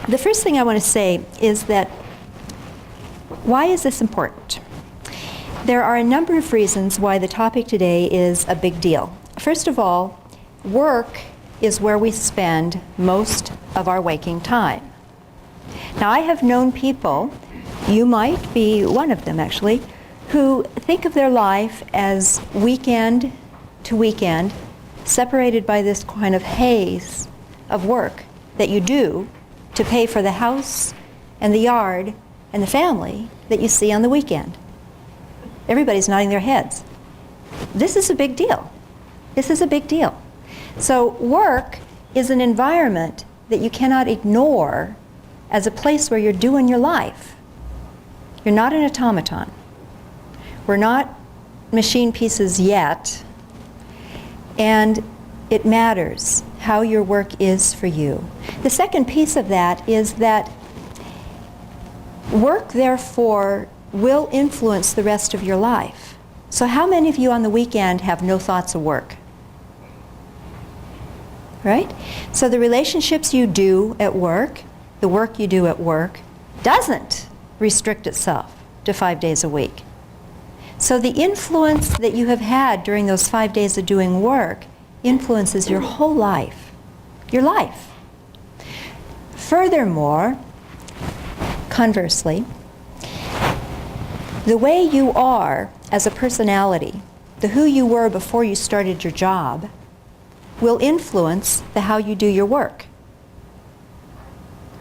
The first thing I want to say is that why is this important? There are a number of reasons why the topic today is a big deal. First of all, work is where we spend most of our waking time. Now, I have known people, you might be one of them actually, who think of their life as weekend to weekend, separated by this kind of haze of work that you do to pay for the house and the yard and the family that you see on the weekend. Everybody's nodding their heads. This is a big deal. This is a big deal. So work is an environment that you cannot ignore as a place where you're doing your life. You're not an automaton. We're not machine pieces yet. And it matters how your work is for you. The second piece of that is that work, therefore, will influence the rest of your life. So how many of you on the weekend have no thoughts of work? Right? So the relationships you do at work, the work you do at work, doesn't restrict itself to 5 days a week. So the influence that you have had during those 5 days of doing work influences your whole life. Your life. Furthermore, conversely, the way you are as a personality, the who you were before you started your job, will influence the how you do your work.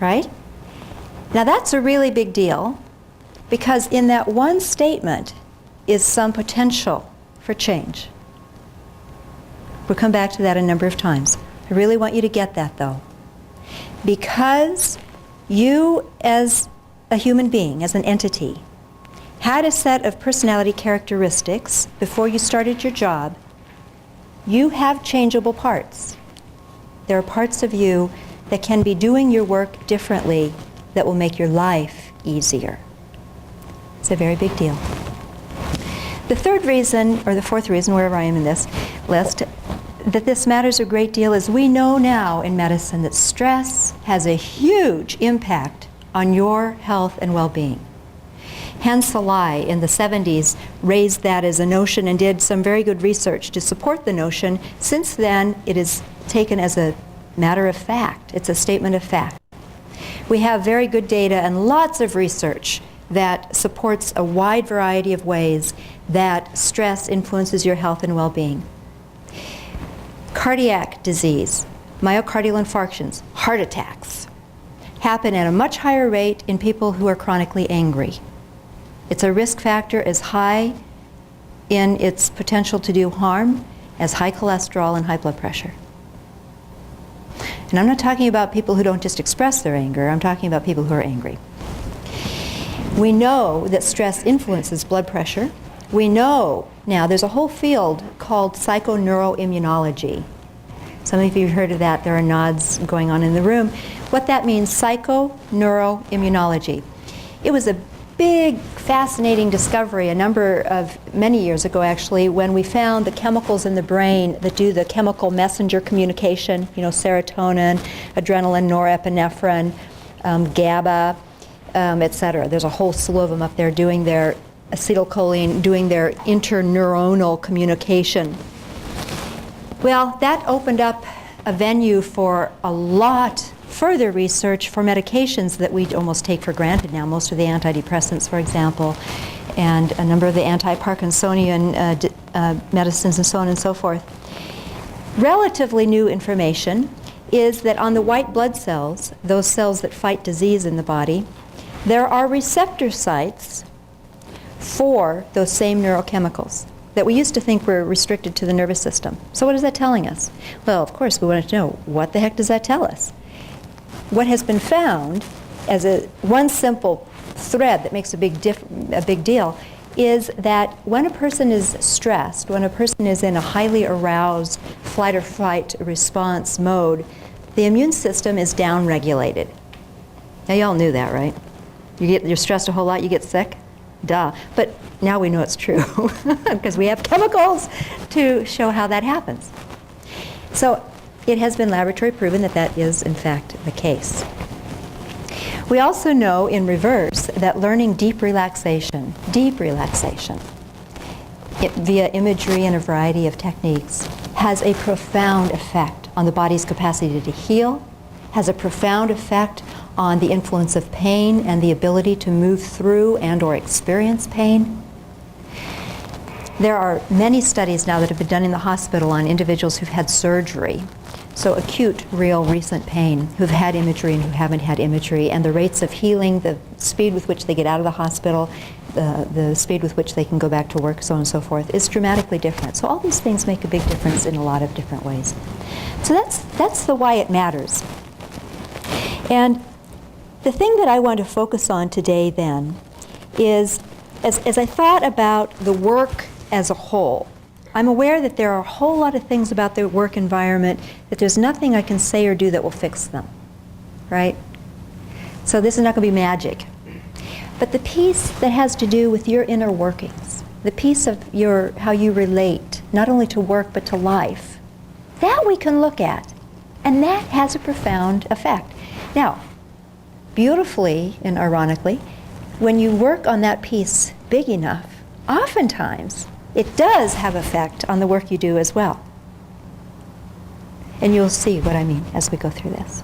Right? Now that's a really big deal, because in that one statement is some potential for change. We'll come back to that a number of times. I really want you to get that, though. Because you, as a human being, as an entity, had a set of personality characteristics before you started your job, you have changeable parts. There are parts of you that can be doing your work differently that will make your life easier. It's a very big deal. The third reason, or the fourth reason, wherever I am in this list, that this matters a great deal is we know now in medicine that stress has a huge impact on your health and well-being. Hans Salai in the 70s raised that as a notion and did some very good research to support the notion. Since then, it is taken as a matter of fact. It's a statement of fact. We have very good data and lots of research that supports a wide variety of ways that stress influences your health and well-being. Cardiac disease, myocardial infarctions, heart attacks happen at a much higher rate in people who are chronically angry. It's a risk factor as high in its potential to do harm as high cholesterol and high blood pressure. And I'm not talking about people who don't just express their anger, I'm talking about people who are angry. We know that stress influences blood pressure. We know now there's a whole field called psychoneuroimmunology. Some of you have heard of that. There are nods going on in the room. What that means, psychoneuroimmunology. It was a big, fascinating discovery many years ago actually, when we found the chemicals in the brain that do the chemical messenger communication, serotonin, adrenaline, norepinephrine, GABA, etc. There's a whole slew of them up there doing their acetylcholine, doing their interneuronal communication. Well, that opened up a venue for a lot further research for medications that we almost take for granted now, most of the antidepressants, for example, and a number of the anti-Parkinsonian medicines and so on and so forth. Relatively new information is that on the white blood cells, those cells that fight disease in the body, there are receptor sites for those same neurochemicals that we used to think were restricted to the nervous system. So what is that telling us? Well, of course, we wanted to know, what the heck does that tell us? What has been found as one simple thread that makes a big deal is that when a person is stressed, when a person is in a highly aroused flight or fight response mode, the immune system is down-regulated. Now, you all knew that, right? You're stressed a whole lot, you get sick? Duh. But now we know it's true because we have chemicals to show how that happens. So it has been laboratory proven that that is, in fact, the case. We also know in reverse that learning deep relaxation, via imagery and a variety of techniques, has a profound effect on the body's capacity to heal, has a profound effect on the influence of pain and the ability to move through and or experience pain. There are many studies now that have been done in the hospital on individuals who've had surgery, so acute, real, recent pain, who've had imagery and who haven't had imagery, and the rates of healing, the speed with which they get out of the hospital, the speed with which they can go back to work, so on and so forth, is dramatically different. So all these things make a big difference in a lot of different ways. So that's the why it matters. And the thing that I want to focus on today then is, as I thought about the work as a whole, I'm aware that there are a whole lot of things about the work environment that there's nothing I can say or do that will fix them, right? So this is not going to be magic. But the piece that has to do with your inner workings, the piece of how you relate, not only to work but to life, that we can look at. And that has a profound effect. Now, beautifully and ironically, when you work on that piece big enough, oftentimes it does have effect on the work you do as well. And you'll see what I mean as we go through this.